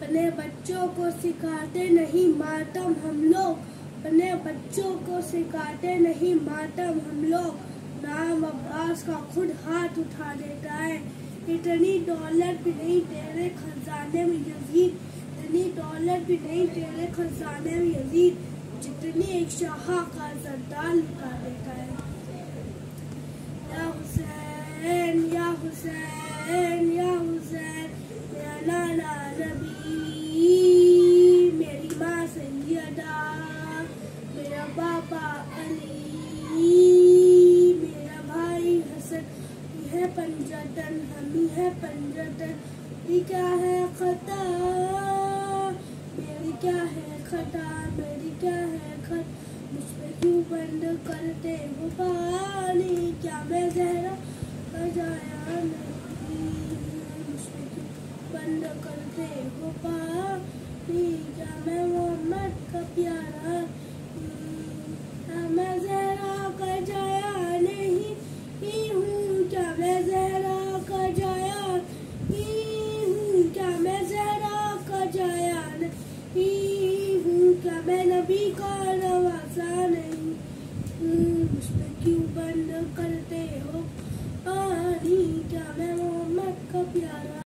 अपने बच्चों को सिखाते नहीं मातम हम लोग, अपने बच्चों को सिखाते नहीं मातम हम लोग। नाम अब्बास का खुद हाथ उठा देता है। इतनी दौलत भी नहीं तेरे खजाने में यजीद, इतनी दौलत भी नहीं तेरे खजाने में यजीद, जितनी एक शाह का सरदार लुटा देता है। या हुसैन या हुसैन या हुसैन, मेरा नाना नबी, मेरी माँ सैयदा, मेरा पापा अली, मेरा भाई हसन, है पंजतन, हम ही है पंजतन। मेरी क्या है खता, मेरी क्या है खता, मेरी क्या है खत, मुझ पे क्यों बंद करते हो पानी, क्या मैं जहरा बजाया नहीं, मुझ पे क्यों बंद करते हो पानी, क्या मैं मोहम्मद का प्यारा, क्या मैं जहरा का जाया नहीं हूँ, क्या मैं जहरा का जाया नहीं हूँ, क्या मैं जहरा का जाया नहीं हूँ, क्या मैं नबी का